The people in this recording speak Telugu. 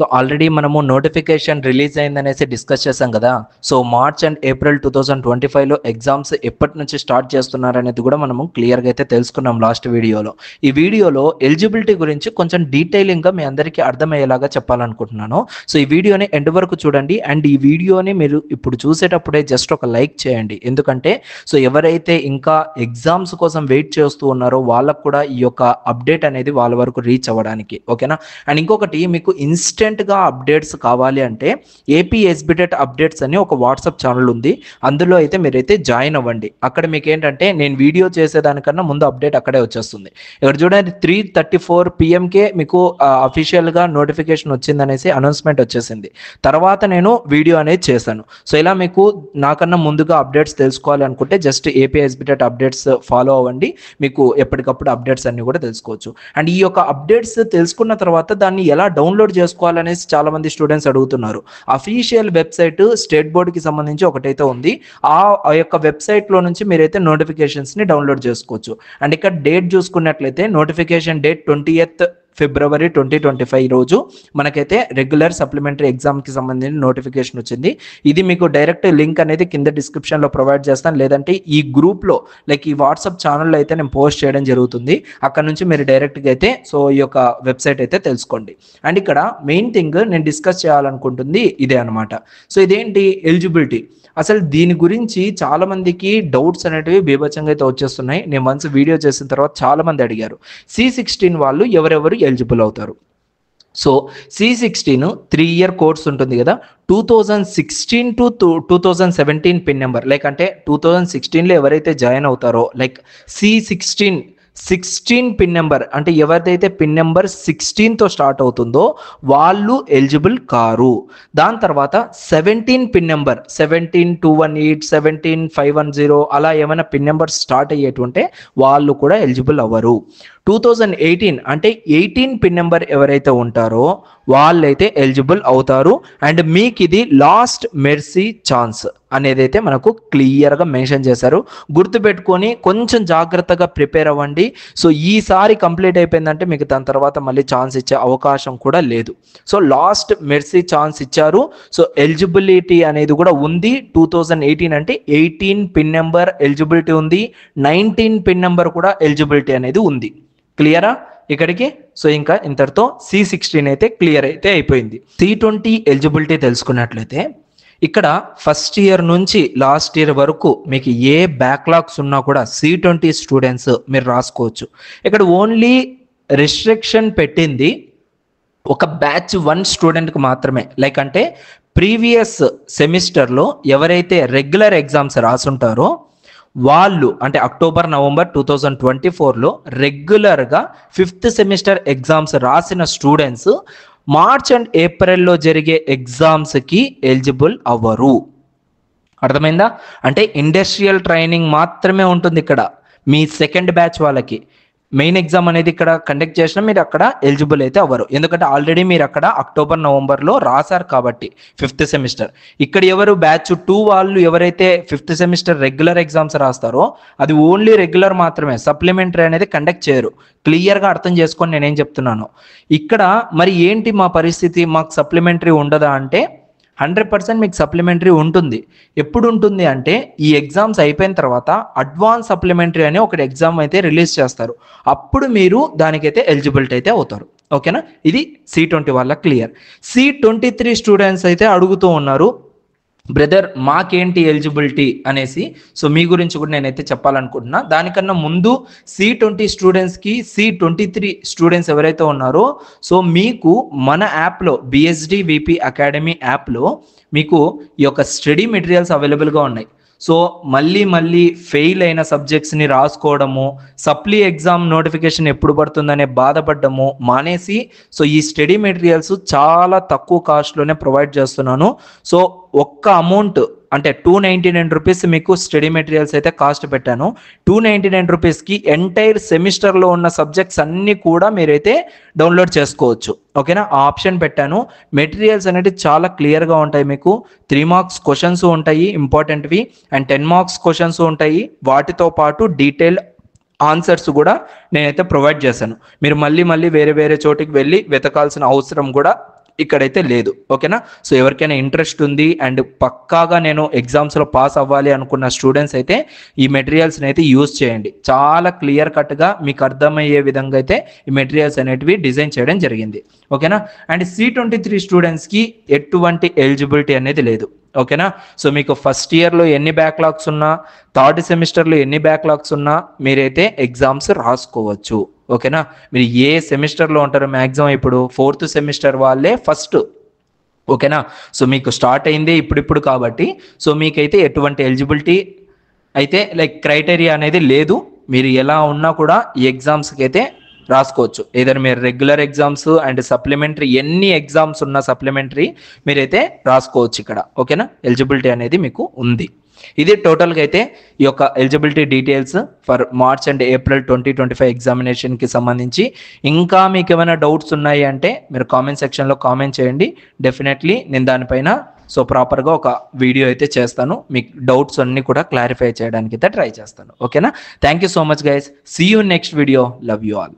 సో ఆల్రెడీ మనము నోటిఫికేషన్ రిలీజ్ అయిందనేసి డిస్కస్ చేసాం కదా. సో మార్చ్ అండ్ ఏప్రిల్ 2025లో ఎగ్జామ్స్ ఎప్పటి నుంచి స్టార్ట్ చేస్తున్నారనేది కూడా మనము క్లియర్గా అయితే తెలుసుకున్నాం లాస్ట్ వీడియోలో. ఈ వీడియోలో ఎలిజిబిలిటీ గురించి కొంచెం డీటెయిలింగ్గా మీ అందరికీ అర్థమయ్యేలాగా చెప్పాలనుకుంటున్నాను. సో ఈ వీడియోని ఎండ్ వరకు చూడండి. అండ్ ఈ వీడియోని మీరు ఇప్పుడు చూసేటప్పుడే జస్ట్ ఒక లైక్ చేయండి. ఎందుకంటే సో ఎవరైతే ఇంకా ఎగ్జామ్స్ కోసం వెయిట్ చేస్తూ ఉన్నారో వాళ్ళకు కూడా ఈ యొక్క అప్డేట్ అనేది వాళ్ళ వరకు రీచ్ అవ్వడానికి, ఓకేనా. అండ్ ఇంకొకటి, మీకు ఇన్స్టెంట్గా అప్డేట్స్ కావాలి అంటే ఏపీ ఎస్బిటెట్ అప్డేట్స్ అని ఒక వాట్సాప్ ఛానల్ ఉంది. అందులో అయితే మీరైతే జాయిన్ అవ్వండి. అక్కడ మీకు ఏంటంటే నేను వీడియో చేసేదానికన్నా ముందు అప్డేట్ అక్కడే వచ్చేస్తుంది. ఇక్కడ చూడండి 3:34 PM మీకు అఫీషియల్గా నోటిఫికేషన్ వచ్చిందనేసి అనౌన్స్మెంట్ వచ్చేసింది. తర్వాత నేను వీడియో అనేది చేశాను. సో ఇలా మీకు నాకన్నా ముందుగా అప్డేట్స్ తెలుసుకోవాలి అనుకుంటే just AP SBTET updates follow అవ్వండి. మీకు ఎప్పటికప్పుడు అప్డేట్స్ అన్ని కూడా తెలుసుకోవచ్చు. అండ్ ఈ యొక్క అప్డేట్స్ తెలుసుకున్న తర్వాత దాన్ని ఎలా డౌన్లోడ్ చేసుకోవాలనేసి చాలా మంది స్టూడెంట్స్ అడుగుతున్నారు. అఫీషియల్ వెబ్సైట్ స్టేట్ బోర్డుకి సంబంధించి ఒకటైతే ఉంది. ఆ యొక్క వెబ్సైట్లో నుంచి మీరైతే నోటిఫికేషన్స్ని డౌన్లోడ్ చేసుకోవచ్చు. అండ్ ఇక్కడ డేట్ చూసుకున్నట్లయితే నోటిఫికేషన్ డేట్ 20th February 2025 రోజు మనకైతే రెగ్యులర్ సప్లిమెంటరీ ఎగ్జామ్కి సంబంధించిన నోటిఫికేషన్ వచ్చింది. ఇది మీకు డైరెక్ట్ లింక్ అనేది కింద డిస్క్రిప్షన్లో ప్రొవైడ్ చేస్తాను, లేదంటే ఈ గ్రూప్లో లైక్ ఈ వాట్సాప్ ఛానల్లో అయితే నేను పోస్ట్ చేయడం జరుగుతుంది. అక్కడ నుంచి మీరు డైరెక్ట్గా అయితే సో ఈ యొక్క వెబ్సైట్ అయితే తెలుసుకోండి. అండ్ ఇక్కడ మెయిన్ థింగ్ నేను డిస్కస్ చేయాలనుకుంటుంది ఇదే అనమాట. సో ఇదేంటి ఎలిజిబిలిటీ, అసలు దీని గురించి చాలా మందికి డౌట్స్ అనేటివి బీభత్సంగా అయితే వచ్చేస్తున్నాయి. నేను వన్స్ వీడియో చేసిన తర్వాత చాలా మంది అడిగారు C16 వాళ్ళు ఎవరెవరు ఎలిజిబుల్ అవుతారు. సో C16 3-year కోర్స్ ఉంటుంది కదా. 2016 to 2017 పిన్ నెంబర్, లైక్ అంటే 2016లో ఎవరైతే జాయిన్ అవుతారో లైక్ C16 పిన్ నెంబర్ అంటే ఎవరిదైతే పిన్ నెంబర్ 16తో స్టార్ట్ అవుతుందో వాళ్ళు ఎలిజిబుల్ కారు. దాని తర్వాత 17 పిన్ నెంబర్ 17218 17510 అలా ఏమైనా పిన్ నెంబర్ స్టార్ట్ అయ్యేటుంటే వాళ్ళు కూడా ఎలిజిబుల్ అవ్వరు. 2018 అంటే 18 పిన్ నెంబర్ ఎవరైతే ఉంటారో వాళ్ళైతే ఎలిజిబుల్ అవుతారు. అండ్ మీకు ఇది లాస్ట్ మెర్సీ ఛాన్స్ అనేది అయితే మనకు క్లియర్గా మెన్షన్ చేశారు. గుర్తుపెట్టుకొని కొంచెం జాగ్రత్తగా ప్రిపేర్ అవ్వండి. సో ఈసారి కంప్లీట్ అయిపోయిందంటే మీకు దాని తర్వాత మళ్ళీ ఛాన్స్ ఇచ్చే అవకాశం కూడా లేదు. సో లాస్ట్ మెర్సీ ఛాన్స్ ఇచ్చారు. సో ఎలిజిబిలిటీ అనేది కూడా ఉంది. 2018 అంటే 18 పిన్ నెంబర్ ఎలిజిబిలిటీ ఉంది, 19 పిన్ నెంబర్ కూడా ఎలిజిబిలిటీ అనేది ఉంది. క్లియరా ఇక్కడికి? సో ఇంకా ఇంతటితో C16 అయితే క్లియర్ అయితే అయిపోయింది. C20 ఎలిజిబిలిటీ తెలుసుకున్నట్లయితే ఇక్కడ ఫస్ట్ ఇయర్ నుంచి లాస్ట్ ఇయర్ వరకు మీకు ఏ బ్యాక్లాగ్స్ ఉన్నా కూడా C20 స్టూడెంట్స్ మీరు రాసుకోవచ్చు. ఇక్కడ ఓన్లీ రిస్ట్రిక్షన్ పెట్టింది ఒక బ్యాచ్ 1 స్టూడెంట్కి మాత్రమే. లైక్ అంటే ప్రీవియస్ సెమిస్టర్లో ఎవరైతే రెగ్యులర్ ఎగ్జామ్స్ రాసుంటారో వాళ్ళు అంటే అక్టోబర్ నవంబర్ 2024లో రెగ్యులర్గా 5th సెమిస్టర్ ఎగ్జామ్స్ రాసిన స్టూడెంట్స్ మార్చ్ అండ్ ఏప్రిల్లో జరిగే ఎగ్జామ్స్కి ఎలిజిబుల్ అవ్వరు. అర్థమైందా? అంటే ఇండస్ట్రియల్ ట్రైనింగ్ మాత్రమే ఉంటుంది ఇక్కడ మీ సెకండ్ బ్యాచ్ వాళ్ళకి. మెయిన్ ఎగ్జామ్ అనేది ఇక్కడ కండక్ట్ చేసినా మీరు అక్కడ ఎలిజిబుల్ అయితే అవ్వరు. ఎందుకంటే ఆల్రెడీ మీరు అక్కడ అక్టోబర్ నవంబర్లో రాశారు కాబట్టి 5th సెమిస్టర్. ఇక్కడ ఎవరు బ్యాచ్ 2 వాళ్ళు ఎవరైతే 5th సెమిస్టర్ రెగ్యులర్ ఎగ్జామ్స్ రాస్తారో అది ఓన్లీ రెగ్యులర్ మాత్రమే, సప్లిమెంటరీ అనేది కండక్ట్ చేయరు. క్లియర్గా అర్థం చేసుకొని నేనేం చెప్తున్నాను ఇక్కడ. మరి ఏంటి మా పరిస్థితి, మాకు సప్లిమెంటరీ ఉండదా అంటే 100% మీకు సప్లిమెంటరీ ఉంటుంది. ఎప్పుడు ఉంటుంది అంటే ఈ ఎగ్జామ్స్ అయిపోయిన తర్వాత అడ్వాన్స్ సప్లిమెంటరీ అని ఒకటి ఎగ్జామ్ అయితే రిలీజ్ చేస్తారు. అప్పుడు మీరు దానికైతే ఎలిజిబిలిటీ అయితే అవుతారు. ఓకేనా? ఇది C20 వాళ్ళ క్లియర్. C23 స్టూడెంట్స్ అయితే అడుగుతూ ఉన్నారు, బ్రదర్ మాకేంటి ఎలిజిబిలిటీ అనేసి. సో మీ గురించి కూడా నేనైతే చెప్పాలనుకుంటున్నా. దానికన్నా ముందు C20 స్టూడెంట్స్కి C23 స్టూడెంట్స్ ఎవరైతే ఉన్నారో సో మీకు మన యాప్లో BSD VP అకాడమీ యాప్లో మీకు ఈ యొక్క స్టడీ మెటీరియల్స్ అవైలబుల్గా ఉన్నాయి. సో మళ్ళీ ఫెయిల్ అయిన సబ్జెక్ట్స్ని రాసుకోవడము, సప్లీ ఎగ్జామ్ నోటిఫికేషన్ ఎప్పుడు పడుతుందనే బాధపడ్డము మానేసి సో ఈ స్టడీ మెటీరియల్స్ చాలా తక్కువ కాస్ట్లోనే ప్రొవైడ్ చేస్తున్నాను. సో ఒక్క అమౌంట్ అంటే 299 రూపీస్ మీకు స్టడీ మెటీరియల్స్ అయితే కాస్ట్ పెట్టాను. 299 రూపీస్కి ఎంటైర్ సెమిస్టర్లో ఉన్న సబ్జెక్ట్స్ అన్నీ కూడా మీరైతే డౌన్లోడ్ చేసుకోవచ్చు. ఓకేనా? ఆ ఆప్షన్ పెట్టాను. మెటీరియల్స్ అనేవి చాలా క్లియర్గా ఉంటాయి. మీకు 3 మార్క్స్ క్వశ్చన్స్ ఉంటాయి ఇంపార్టెంట్వి, అండ్ 10 మార్క్స్ క్వశ్చన్స్ ఉంటాయి. వాటితో పాటు డీటెయిల్ ఆన్సర్స్ కూడా నేనైతే ప్రొవైడ్ చేశాను. మీరు మళ్ళీ వేరే చోటికి వెళ్ళి వెతకాల్సిన అవసరం కూడా ఇక్కడైతే లేదు. ఓకేనా? సో ఎవరికైనా ఇంట్రెస్ట్ ఉంది అండ్ పక్కాగా నేను ఎగ్జామ్స్లో పాస్ అవ్వాలి అనుకున్న స్టూడెంట్స్ అయితే ఈ మెటీరియల్స్ని అయితే యూజ్ చేయండి. చాలా క్లియర్ కట్గా మీకు అర్థమయ్యే విధంగా అయితే ఈ మెటీరియల్స్ అనేటివి డిజైన్ చేయడం జరిగింది. ఓకేనా? అండ్ C23 స్టూడెంట్స్కి ఎటువంటి ఎలిజిబిలిటీ అనేది లేదు. ఓకేనా? సో మీకు ఫస్ట్ ఇయర్లో ఎన్ని బ్యాక్లాగ్స్ ఉన్నా, థర్డ్ సెమిస్టర్లో ఎన్ని బ్యాక్లాగ్స్ ఉన్నా మీరైతే ఎగ్జామ్స్ రాసుకోవచ్చు. ఓకేనా? మీరు ఏ సెమిస్టర్లో ఉంటారో మ్యాక్సిమం ఇప్పుడు 4th సెమిస్టర్ వాళ్ళే ఫస్ట్. ఓకేనా? సో మీకు స్టార్ట్ అయిందే ఇప్పుడు కాబట్టి సో మీకైతే ఎటువంటి ఎలిజిబిలిటీ అయితే లైక్ క్రైటీరియా అనేది లేదు. మీరు ఎలా ఉన్నా కూడా ఈ ఎగ్జామ్స్కి అయితే రాసుకోవచ్చు. ఏదైనా మీరు రెగ్యులర్ ఎగ్జామ్స్ అండ్ సప్లిమెంటరీ ఎన్ని ఎగ్జామ్స్ ఉన్నా సప్లిమెంటరీ మీరైతే రాసుకోవచ్చు ఇక్కడ. ఓకేనా? ఎలిజిబిలిటీ అనేది మీకు ఉంది. ఇది టోటల్గా అయితే ఈ యొక్క eligibility details for March and April 2025 ఎగ్జామినేషన్కి సంబంధించి. ఇంకా మీకు ఏమైనా డౌట్స్ ఉన్నాయి అంటే మీరు కామెంట్ సెక్షన్లో కామెంట్ చేయండి. డెఫినెట్లీ నేను దానిపైన సో ప్రాపర్గా ఒక వీడియో అయితే చేస్తాను. మీకు డౌట్స్ అన్నీ కూడా క్లారిఫై చేయడానికి అయితే ట్రై చేస్తాను. ఓకేనా? Thank you so much guys. See you next video. Love you all.